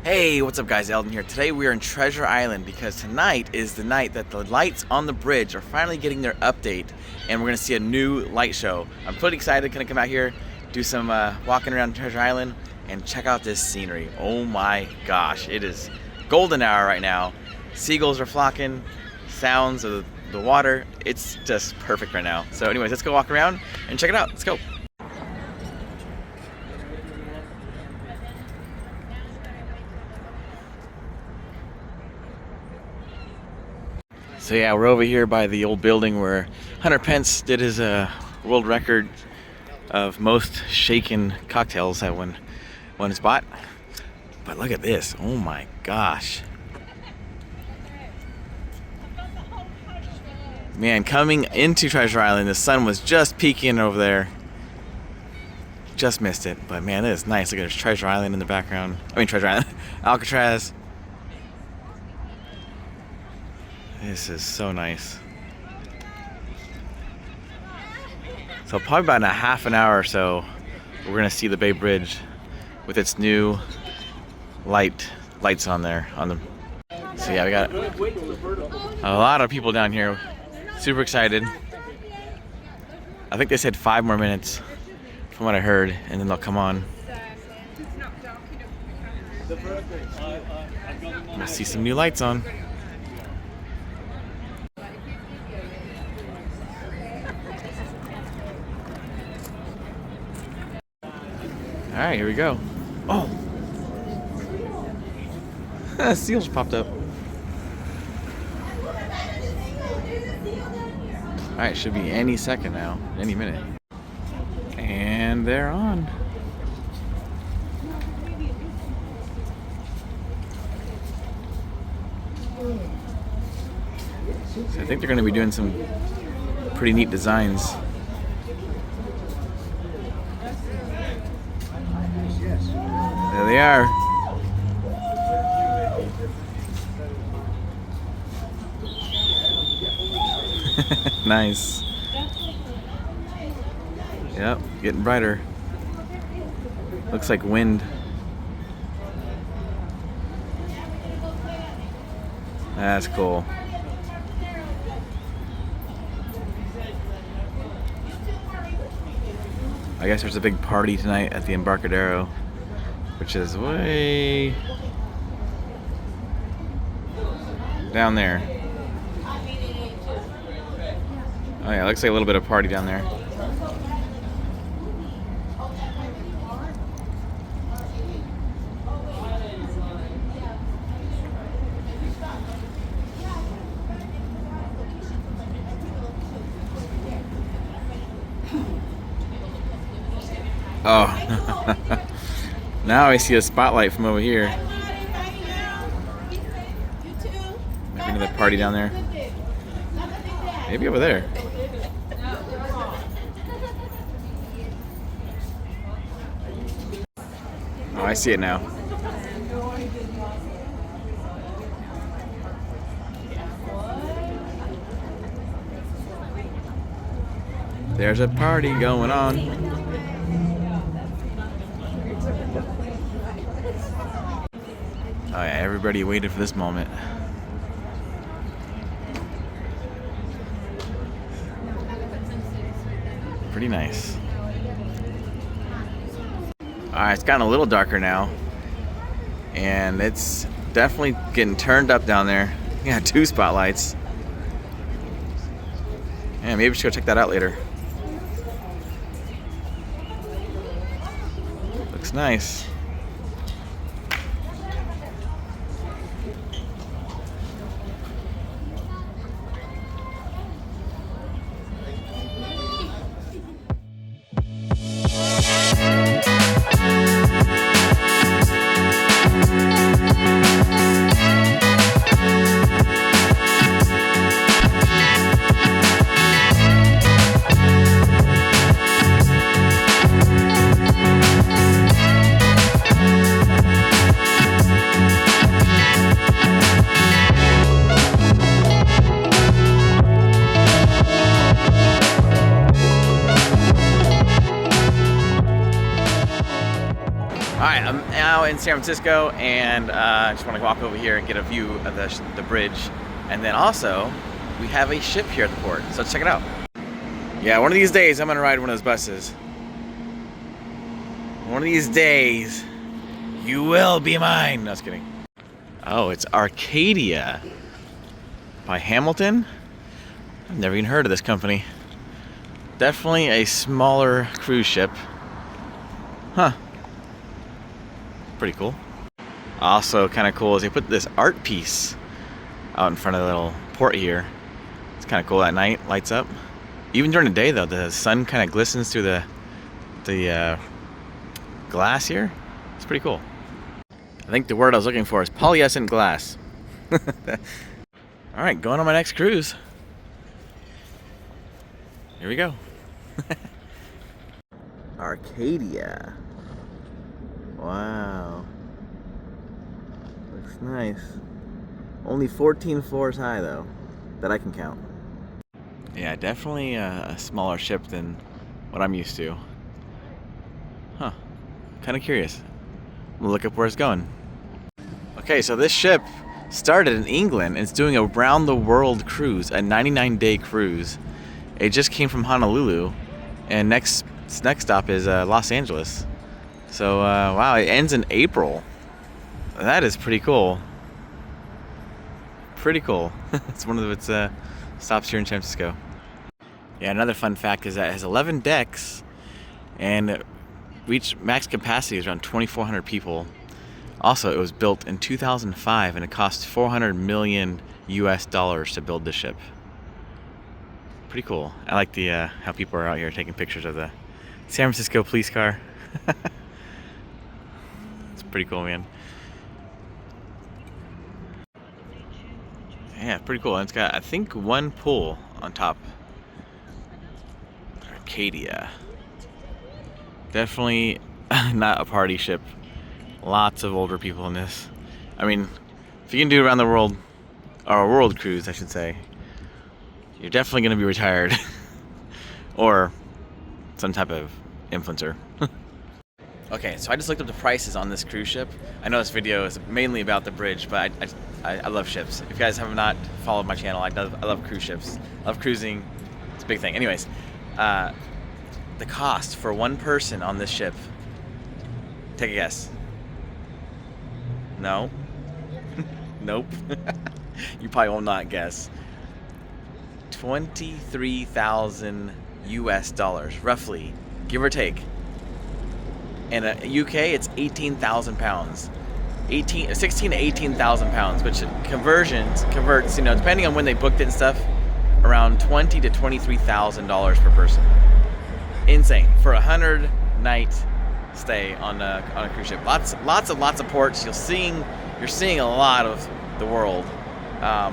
Hey, what's up guys, Eldon here. Today we are in Treasure Island because tonight is the night that the lights on the bridge are finally getting their update and we're gonna see a new light show. I'm pretty excited, gonna come out here, do some walking around Treasure Island and check out this scenery. Oh my gosh, it is golden hour right now. Seagulls are flocking, sounds of the water. It's just perfect right now. So anyways, let's go walk around and check it out. Let's go. So yeah, we're over here by the old building where Hunter Pence did his world record of most shaken cocktails at one spot. But look at this, oh my gosh. Man, coming into Treasure Island, the sun was just peeking over there. Just missed it, but man, it is nice. Look at there's Treasure Island in the background. I mean Treasure Island, Alcatraz. This is so nice. So probably about in a half an hour or so, we're gonna see the Bay Bridge with its new lights on there. So yeah, we got a lot of people down here. Super excited. I think they said 5 more minutes from what I heard, and then they'll come on. We'll see some new lights on. All right, here we go. Oh, seals popped up. All right, should be any second now, any minute. And they're on. So I think they're going to be doing some pretty neat designs. There they are. Nice. Yep, getting brighter. Looks like wind. That's cool. I guess there's a big party tonight at the Embarcadero, which is way down there. Oh yeah, looks like a little bit of party down there. Oh, now I see a spotlight from over here. Maybe another party down there. Maybe over there. Oh, I see it now. There's a party going on. Oh yeah, everybody waited for this moment. Pretty nice. Alright, it's gotten a little darker now. And it's definitely getting turned up down there. Yeah, 2 spotlights. Yeah, maybe we should go check that out later. Looks nice. now in San Francisco, and I just want to walk over here and get a view of the bridge. And then also, we have a ship here at the port, so let's check it out. Yeah, one of these days I'm gonna ride one of those buses. One of these days, you will be mine. No, I was kidding. Oh, it's Arcadia by Hamilton. I've never even heard of this company. Definitely a smaller cruise ship. Huh. Pretty cool. Also kind of cool is they put this art piece out in front of the little port here. It's kind of cool at night, lights up. Even during the day though, the sun kind of glistens through the glass here. It's pretty cool. I think the word I was looking for is polyescent glass. All right, going on my next cruise. Here we go. Arcadia. Wow. Looks nice. Only 14 floors high though, that I can count. Yeah, definitely a smaller ship than what I'm used to. Huh. Kind of curious. We'll look up where it's going. Okay, so this ship started in England and it's doing a round the world cruise, a 99-day cruise. It just came from Honolulu, and next stop is Los Angeles. So wow, it ends in April. That is pretty cool. Pretty cool. It's one of its stops here in San Francisco. Yeah, another fun fact is that it has 11 decks, and max capacity is around 2,400 people. Also, it was built in 2005, and it cost $400 million to build this ship. Pretty cool. I like the how people are out here taking pictures of the San Francisco police car. It's pretty cool, man. Yeah, pretty cool. And it's got, I think, one pool on top. Arcadia. Definitely not a party ship. Lots of older people in this. I mean, if you can do around the world, or a world cruise, I should say, you're definitely going to be retired. Or some type of influencer. Okay, so I just looked up the prices on this cruise ship. I know this video is mainly about the bridge, but I love ships. If you guys have not followed my channel, I love cruise ships. I love cruising. It's a big thing. Anyways, the cost for one person on this ship, take a guess. No? Nope. You probably will not guess. $23,000 roughly, give or take. In UK, it's 18,000 pounds. 16 to 18,000 pounds, which converts, you know, depending on when they booked it and stuff, around $20,000 to $23,000 per person. Insane for a 100-night stay on a cruise ship. Lots of ports. You're seeing a lot of the world. I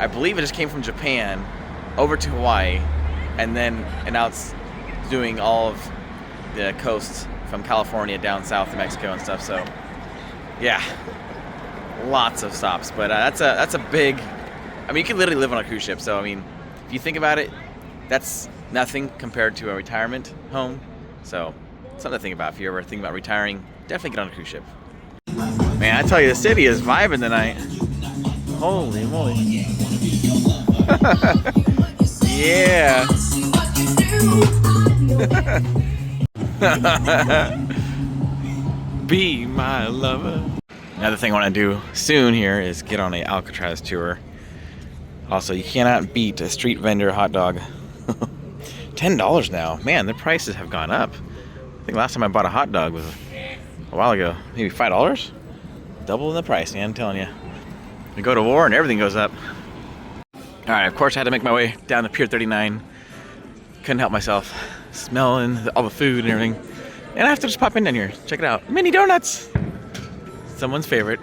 believe it just came from Japan over to Hawaii, and now it's doing all of the coasts from California down south to Mexico and stuff. So yeah, lots of stops. But that's a big, I mean, you can literally live on a cruise ship. So I mean, if you think about it, that's nothing compared to a retirement home. So something to think about. If you ever think about retiring, definitely get on a cruise ship. Man, I tell you, the city is vibing tonight. Holy moly. Yeah. Be my lover. Another thing I want to do soon here is get on a Alcatraz tour. Also, you cannot beat a street vendor hot dog. $10 now. Man, the prices have gone up. I think last time I bought a hot dog was a while ago. Maybe $5? Double in the price, man, I'm telling you. We go to war and everything goes up. Alright, of course I had to make my way down to Pier 39. Couldn't help myself. Smelling all the food and everything. And I have to just pop in down here. Check it out. Mini donuts! Someone's favorite.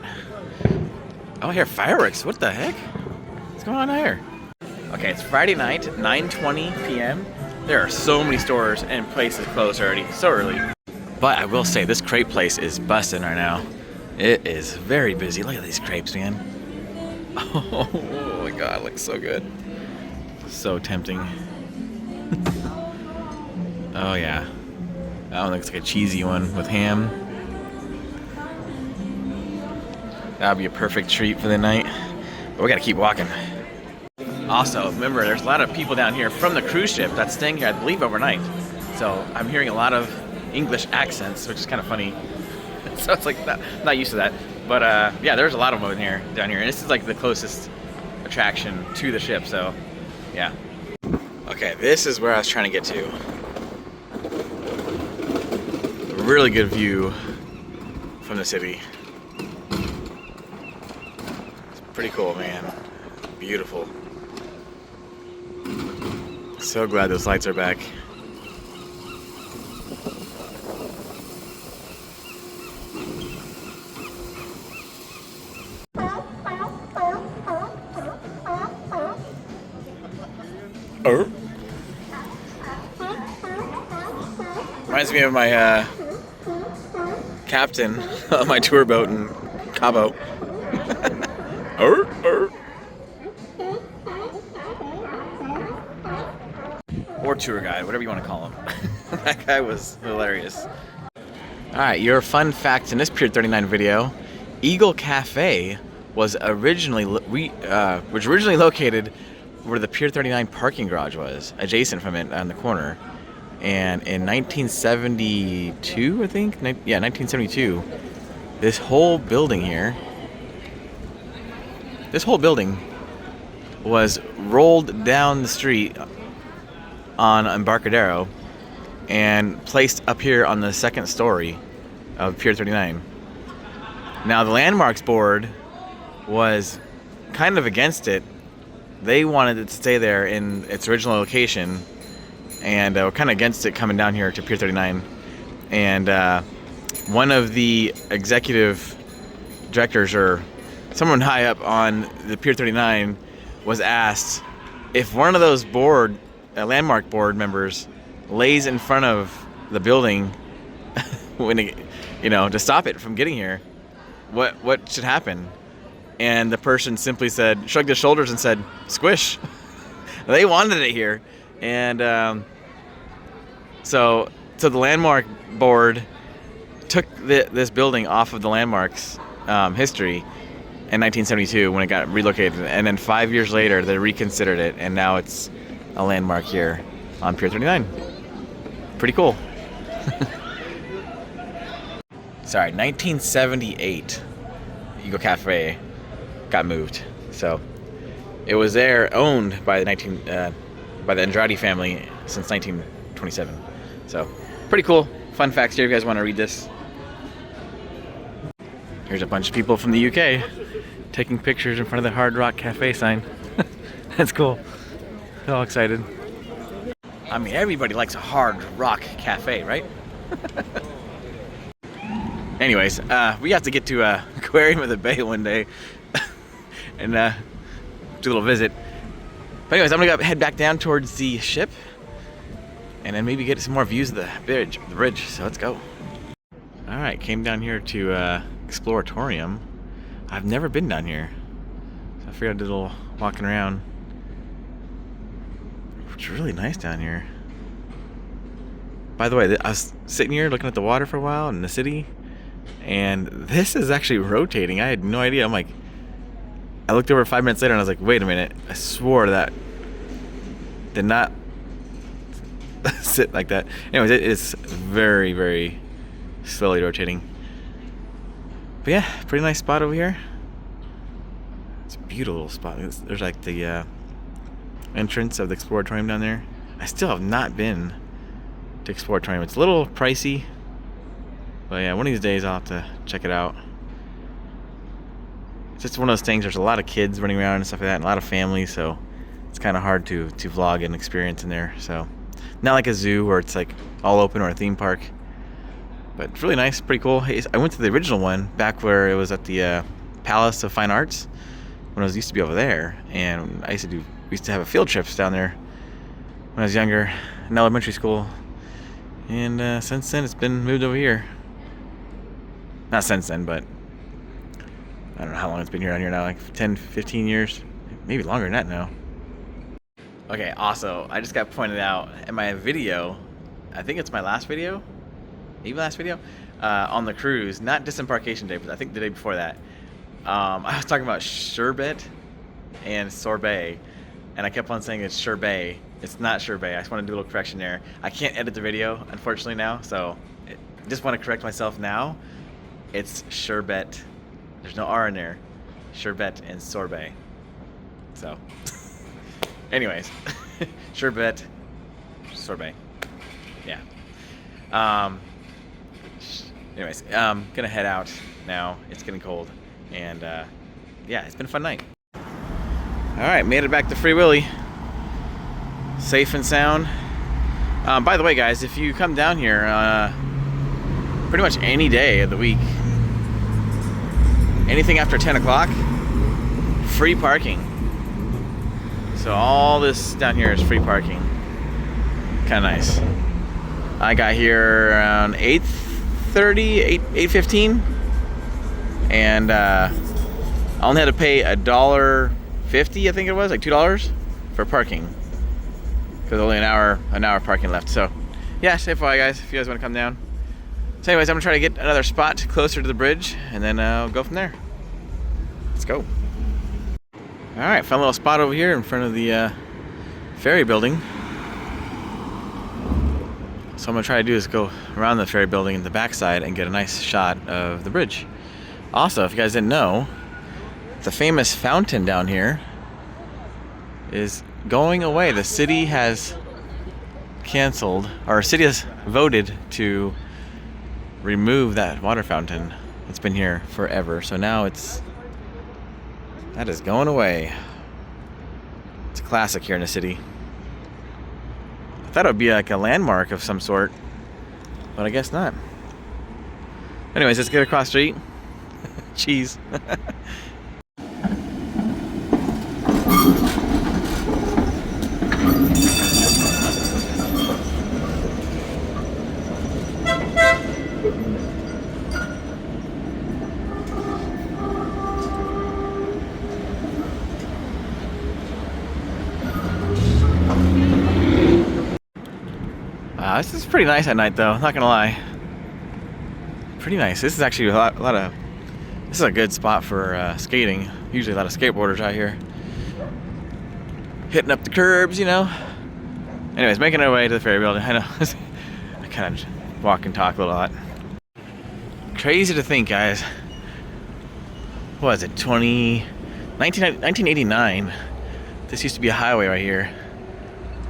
Oh, I hear fireworks. What the heck? What's going on here? Okay, it's Friday night, 9:20 p.m. There are so many stores and places closed already. So early. But I will say, this crepe place is busting right now. It is very busy. Look at these crepes, man. Oh my god, it looks so good. So tempting. Oh yeah. That one looks like a cheesy one with ham. That'll be a perfect treat for the night. But we gotta keep walking. Also, remember, there's a lot of people down here from the cruise ship that's staying here, I believe, overnight. So I'm hearing a lot of English accents, which is kind of funny. So it's like, not used to that. But yeah, there's a lot of them down here. And this is like the closest attraction to the ship, so yeah. Okay, this is where I was trying to get to. A really good view from the city. It's pretty cool, man. Beautiful. So glad those lights are back. Reminds me of my captain on my tour boat in Cabo. Or tour guide, whatever you want to call him. That guy was hilarious. Alright, your fun facts in this Pier 39 video. Eagle Cafe was originally located where the Pier 39 parking garage was, adjacent from it on the corner. And in 1972, I think? Yeah, 1972, this whole building here, was rolled down the street on Embarcadero and placed up here on the second story of Pier 39. Now, the Landmarks Board was kind of against it. They wanted it to stay there in its original location, and were kind of against it coming down here to Pier 39. And one of the executive directors, or someone high up on the Pier 39, was asked if one of those Landmark Board members lays in front of the building when to stop it from getting here, what should happen? And the person simply shrugged his shoulders and said, "Squish." They wanted it here. And so the Landmark Board took this building off of the landmarks history in 1972 when it got relocated, and then 5 years later they reconsidered it, and now it's a landmark here on Pier 39. Pretty cool. Sorry, 1978, Eagle Cafe got moved. So it was owned by the Andrade family since 1927. So pretty cool. Fun facts here if you guys want to read this. Here's a bunch of people from the UK taking pictures in front of the Hard Rock Cafe sign. That's cool. They're all excited. I mean, everybody likes a Hard Rock Cafe, right? Anyways, we have to get to Aquarium of the Bay one day and do a little visit. But anyways, I'm gonna head back down towards the ship and then maybe get some more views of the bridge. So let's go. All right, came down here to Exploratorium. I've never been down here, so I figured I'd do a little walking around. It's really nice down here. By the way, I was sitting here looking at the water for a while in the city, and this is actually rotating. I had no idea. I looked over 5 minutes later and I was like, wait a minute, I swore that did not sit like that. Anyways, it is very, very slowly rotating. But yeah, pretty nice spot over here. It's a beautiful little spot. There's like the entrance of the Exploratorium down there. I still have not been to Exploratorium. It's a little pricey, but yeah, one of these days I'll have to check it out. It's just one of those things. There's a lot of kids running around and stuff like that, and a lot of families, so it's kind of hard to vlog an experience in there. So not like a zoo where it's like all open, or a theme park, but it's really nice, pretty cool. I went to the original one back where it was at the Palace of Fine Arts when it used to be over there, and we used to have a field trips down there when I was younger in elementary school, and since then it's been moved over here. Not since then, but I don't know how long it's been here down here now, like 10, 15 years, maybe longer than that now. Okay, also, I just got pointed out in my video, I think it's my last video, maybe last video, on the cruise, not disembarkation day, but I think the day before that, I was talking about sherbet and sorbet, and I kept on saying it's sherbet. It's not sherbet. I just want to do a little correction there. I can't edit the video, unfortunately, now, so just want to correct myself now. It's sherbet. There's no R in there. Sherbet and sorbet. So, anyways, sherbet, sorbet. Yeah. Anyways, gonna head out now. It's getting cold, and yeah, it's been a fun night. All right, made it back to Free Willy, safe and sound. By the way, guys, if you come down here, pretty much any day of the week, anything after 10 o'clock, free parking. So all this down here is free parking. Kind of nice. I got here around 8:30, 8:15, and I only had to pay $1.50, I think it was, like $2 for parking, because only an hour parking left. So yeah, say bye, guys, if you guys want to come down. So anyways, I'm gonna try to get another spot closer to the bridge, and then I'll go from there. Let's go. All right, found a little spot over here in front of the ferry building. So I'm gonna try to do is go around the ferry building in the backside and get a nice shot of the bridge. Also, if you guys didn't know, the famous fountain down here is going away. The city has canceled, or city has voted to remove that water fountain. It's been here forever, so now that is going away. It's a classic here in the city. I thought it would be like a landmark of some sort, but I guess not. Anyways, let's get across the street. Cheese. Wow, this is pretty nice at night, though. Not gonna lie. Pretty nice. This is actually a lot of. This is a good spot for skating. Usually a lot of skateboarders out here hitting up the curbs, you know. Anyways, making our way to the ferry building. I know. I kind of walk and talk a lot. Crazy to think, guys. What was it? 1989. This used to be a highway right here.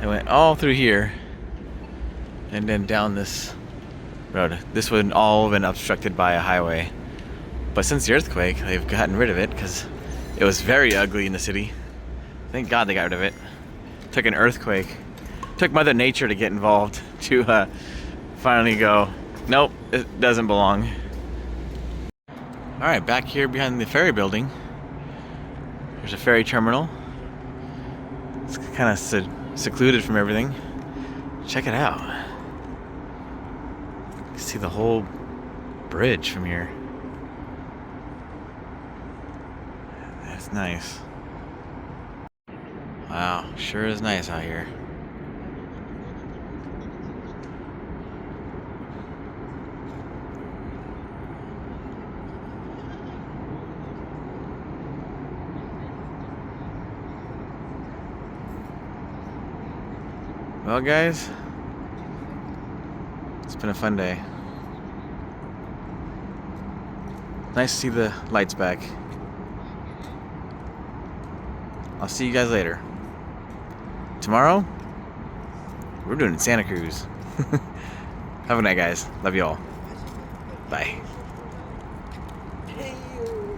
It went all through here, and then down this road. This would all have been obstructed by a highway. But since the earthquake, they've gotten rid of it because it was very ugly in the city. Thank God they got rid of it. Took an earthquake. Took Mother Nature to get involved to finally go, nope, it doesn't belong. All right, back here behind the ferry building, there's a ferry terminal. It's kind of secluded from everything. Check it out. You can see the whole bridge from here. That's nice. Wow, sure is nice out here. Well, guys, it's been a fun day. Nice to see the lights back. I'll see you guys later. Tomorrow, we're doing Santa Cruz. Have a night, guys. Love you all. Bye. Hey, you.